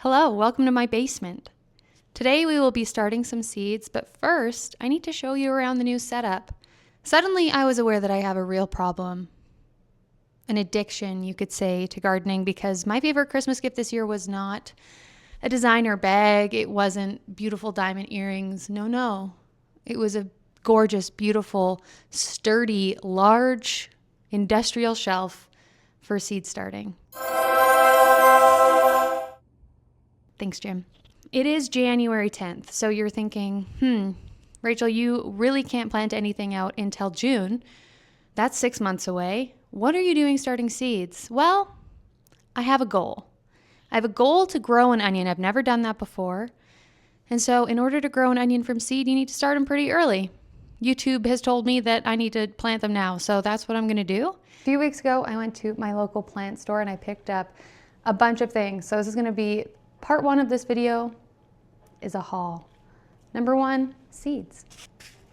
Hello, welcome to my basement. Today we will be starting some seeds, but first I need to show you around the new setup. Suddenly I was aware that I have a real problem. An addiction, you could say, to gardening, because my favorite Christmas gift this year was not a designer bag. It wasn't beautiful diamond earrings. No. It was a gorgeous, beautiful, sturdy, large industrial shelf for seed starting. Thanks, Jim. It is January 10th, so you're thinking, Rachel, you really can't plant anything out until June. That's 6 months away. What are you doing starting seeds? Well, I have a goal. I have a goal to grow an onion. I've never done that before. And so in order to grow an onion from seed, you need to start them pretty early. YouTube has told me that I need to plant them now, so that's what I'm going to do. A few weeks ago, I went to my local plant store and I picked up a bunch of things. So this is going to be part one of this video is a haul. Number one, seeds.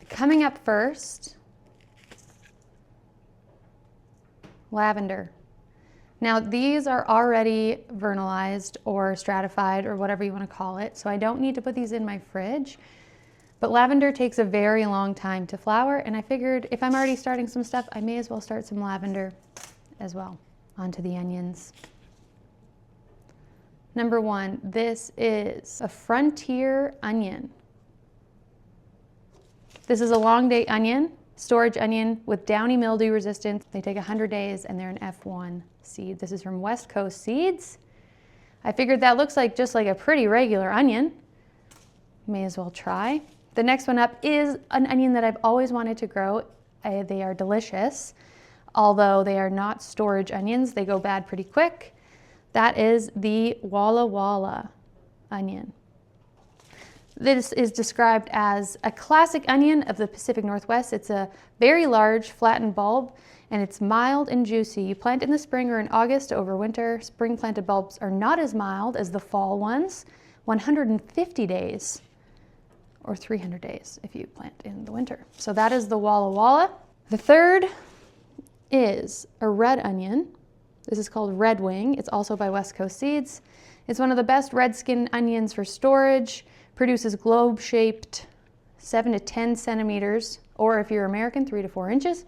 Coming up first, lavender. Now these are already vernalized or stratified or whatever you want to call it, so I don't need to put these in my fridge. But lavender takes a very long time to flower, and I figured if I'm already starting some stuff, I may as well start some lavender as well. Onto the onions. Number one, this is a frontier onion. This is a long day onion, storage onion with downy mildew resistance. They take 100 days and they're an F1 seed. This is from West Coast Seeds. I figured that looks like just like a pretty regular onion. May as well try. The next one up is an onion that I've always wanted to grow. They are delicious, although they are not storage onions. They go bad pretty quick. That is the Walla Walla onion. This is described as a classic onion of the Pacific Northwest. It's a very large flattened bulb and it's mild and juicy. You plant in the spring or in August to overwinter. Spring planted bulbs are not as mild as the fall ones, 150 days or 300 days if you plant in the winter. So that is the Walla Walla. The third is a red onion. This is called Red Wing. It's also by West Coast Seeds. It's one of the best red skin onions for storage, produces globe-shaped 7 to 10 centimeters, or if you're American, 3 to 4 inches.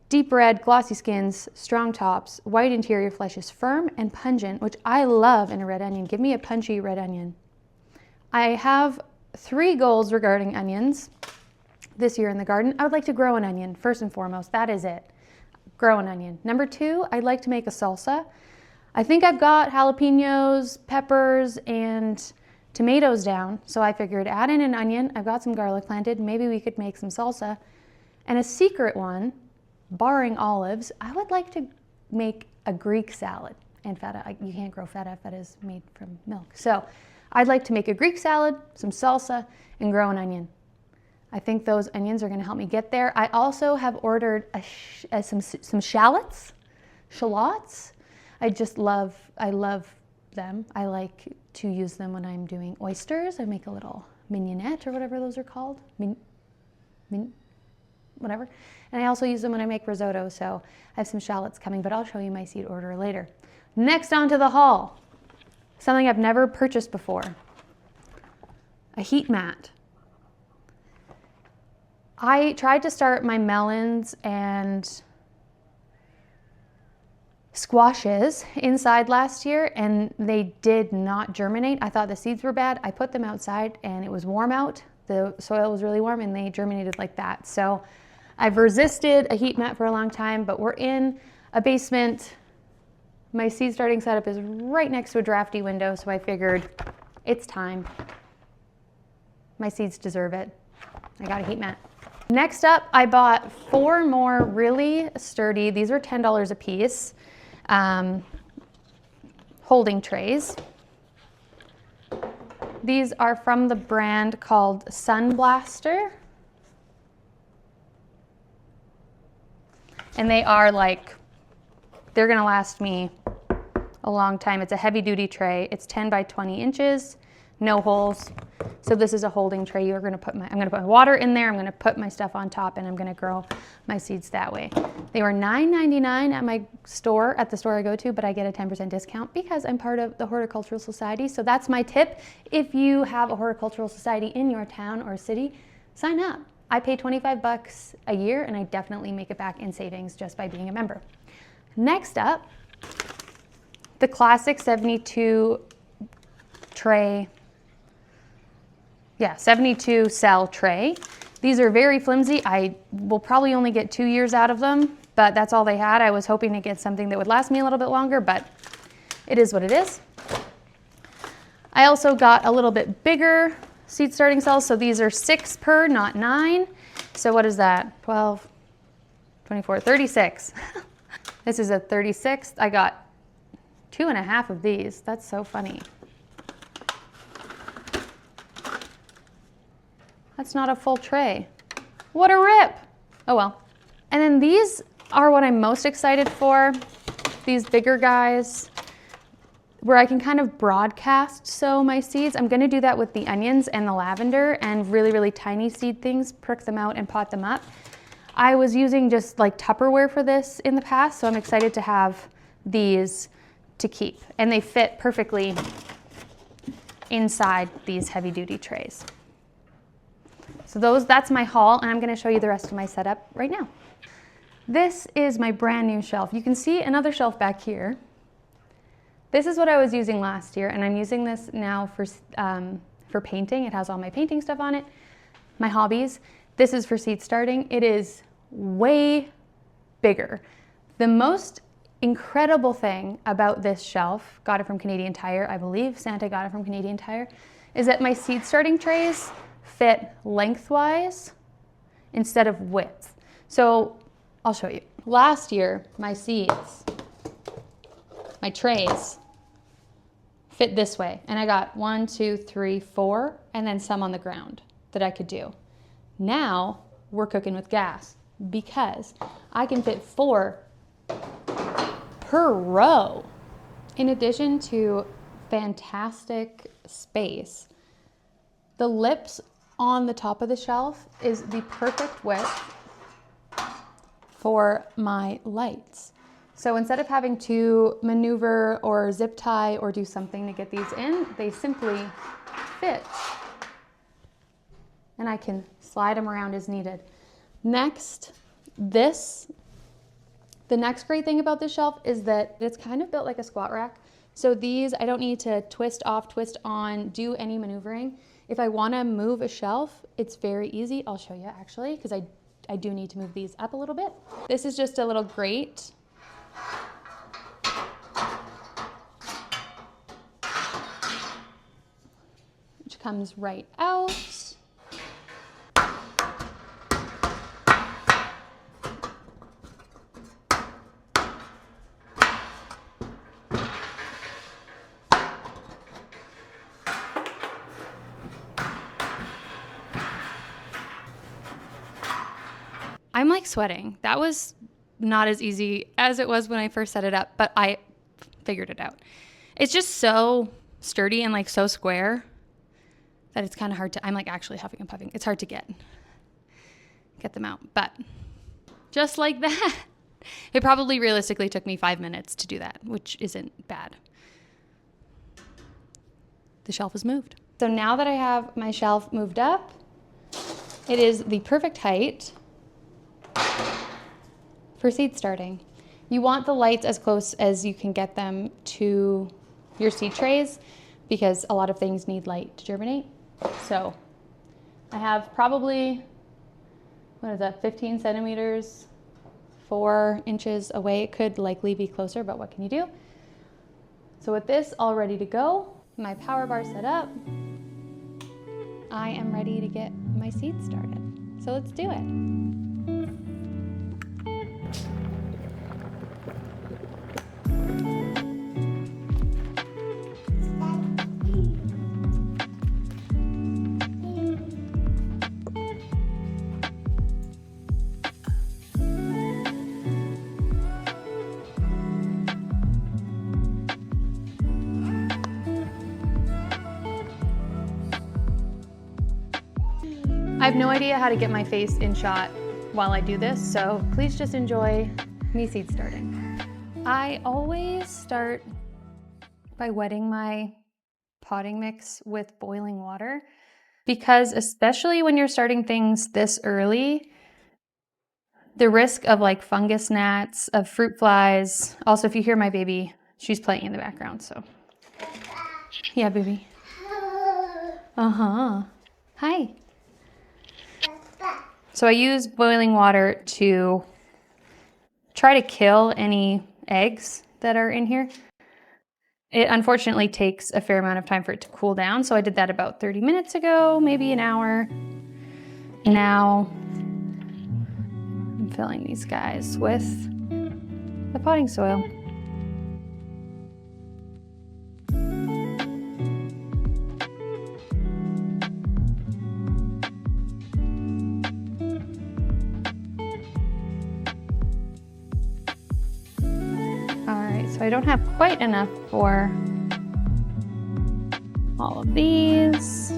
Deep red, glossy skins, strong tops, white interior, flesh is firm and pungent, which I love in a red onion. Give me a punchy red onion. I have 3 goals regarding onions this year in the garden. I would like to grow an onion, first and foremost. That is it. Grow an onion. Number 2, I'd like to make a salsa. I think I've got jalapenos, peppers, and tomatoes down, so I figured add in an onion. I've got some garlic planted. Maybe we could make some salsa. And a secret one, barring olives, I would like to make a Greek salad and feta. You can't grow feta. Feta is made from milk. So I'd like to make a Greek salad, some salsa, and grow an onion. I think those onions are going to help me get there. I also have ordered some shallots. I love them. I like to use them when I'm doing oysters. I make a little mignonette or whatever those are called. Whatever. And I also use them when I make risotto, so I have some shallots coming, but I'll show you my seed order later. Next on to the haul. Something I've never purchased before. A heat mat. I tried to start my melons and squashes inside last year and they did not germinate. I thought the seeds were bad. I put them outside and it was warm out. The soil was really warm and they germinated like that. So I've resisted a heat mat for a long time, but we're in a basement. My seed starting setup is right next to a drafty window, so I figured it's time. My seeds deserve it. I got a heat mat. Next up, I bought 4 more really sturdy, these were $10 a piece, holding trays. These are from the brand called Sun Blaster. And they are they're gonna last me a long time. It's a heavy duty tray. It's 10 by 20 inches, no holes. So this is a holding tray. I'm gonna put my water in there, I'm gonna put my stuff on top, and I'm gonna grow my seeds that way. They were $9.99 at my store, at the store I go to, but I get a 10% discount because I'm part of the Horticultural Society. So that's my tip. If you have a horticultural society in your town or city, sign up. I pay $25 a year and I definitely make it back in savings just by being a member. Next up, the classic 72 tray, 72 cell tray. These are very flimsy. I will probably only get 2 years out of them, but that's all they had. I was hoping to get something that would last me a little bit longer, but it is what it is. I also got a little bit bigger seed starting cells. So these are 6 per, not 9. So what is that? 12, 24, 36. This is a 36. I got 2.5 of these. That's so funny. That's not a full tray. What a rip. Oh well. And then these are what I'm most excited for. These bigger guys, where I can kind of broadcast sow my seeds. I'm gonna do that with the onions and the lavender and really, really tiny seed things, prick them out and pot them up. I was using just like Tupperware for this in the past, so I'm excited to have these to keep. And they fit perfectly inside these heavy duty trays. So that's my haul, and I'm gonna show you the rest of my setup right now. This is my brand new shelf. You can see another shelf back here. This is what I was using last year, and I'm using this now for painting. It has all my painting stuff on it, my hobbies. This is for seed starting. It is way bigger. The most incredible thing about this shelf, got it from Canadian Tire, I believe Santa got it from Canadian Tire, is that my seed starting trays fit lengthwise instead of width. So I'll show you. Last year, my seeds, my trays, fit this way. And I got 1, 2, 3, 4, and then some on the ground that I could do. Now we're cooking with gas because I can fit 4 per row. In addition to fantastic space, the lips on the top of the shelf is the perfect width for my lights. So instead of having to maneuver or zip tie or do something to get these in, they simply fit. And I can slide them around as needed. Next, the next great thing about this shelf is that it's kind of built like a squat rack. So these, I don't need to twist off, twist on, do any maneuvering. If I wanna move a shelf, it's very easy. I'll show you actually, because I do need to move these up a little bit. This is just a little grate. Which comes right out. I'm like sweating. That was not as easy as it was when I first set it up, but I figured it out. It's just so sturdy and like so square that it's kind of hard to, I'm like actually huffing and puffing. It's hard to get them out, but just like that, it probably realistically took me 5 minutes to do that, which isn't bad. The shelf is moved. So now that I have my shelf moved up, it is the perfect height for seed starting. You want the lights as close as you can get them to your seed trays because a lot of things need light to germinate. So I have probably, 15 centimeters, 4 inches away. It could likely be closer, but what can you do? So with this all ready to go, my power bar set up, I am ready to get my seeds started. So let's do it. I have no idea how to get my face in shot while I do this, so please just enjoy me seed starting. I always start by wetting my potting mix with boiling water because especially when you're starting things this early, the risk of like fungus gnats, of fruit flies. Also, if you hear my baby, she's playing in the background, so. Yeah, baby. Uh-huh. Hi. So I use boiling water to try to kill any eggs that are in here. It unfortunately takes a fair amount of time for it to cool down, so I did that about 30 minutes ago, maybe an hour. Now I'm filling these guys with the potting soil. So I don't have quite enough for all of these.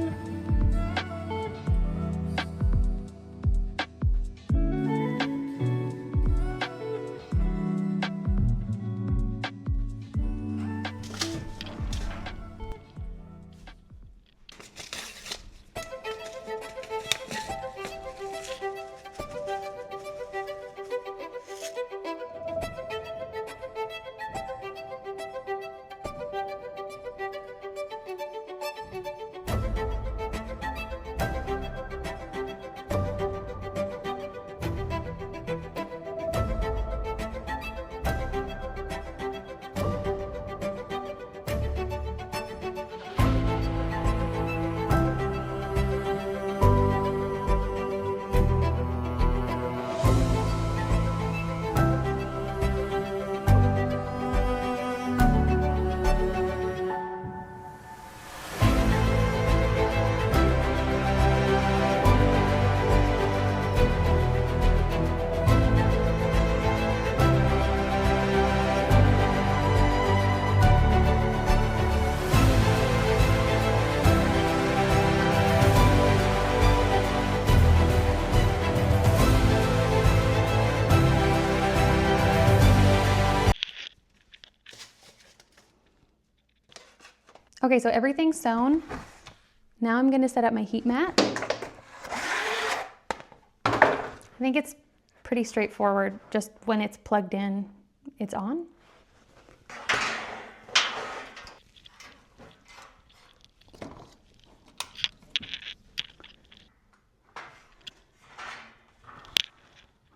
Okay, so everything's sewn. Now I'm gonna set up my heat mat. I think it's pretty straightforward. Just when it's plugged in, it's on.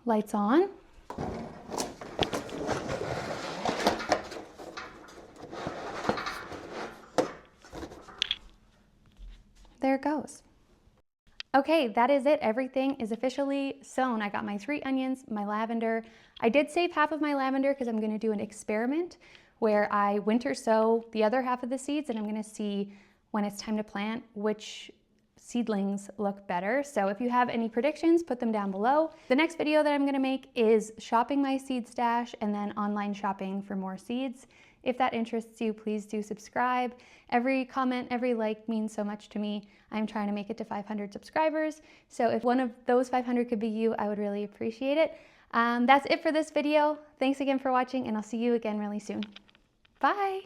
Lights on. There it goes. Okay, that is it. Everything is officially sewn. I got my 3 onions, my lavender. I did save half of my lavender because I'm gonna do an experiment where I winter sow the other half of the seeds, and I'm gonna see when it's time to plant which seedlings look better. So if you have any predictions, put them down below. The next video that I'm gonna make is shopping my seed stash and then online shopping for more seeds. If that interests you, please do subscribe. Every comment, every like means so much to me. I'm trying to make it to 500 subscribers. So if one of those 500 could be you, I would really appreciate it. That's it for this video. Thanks again for watching, and I'll see you again really soon. Bye.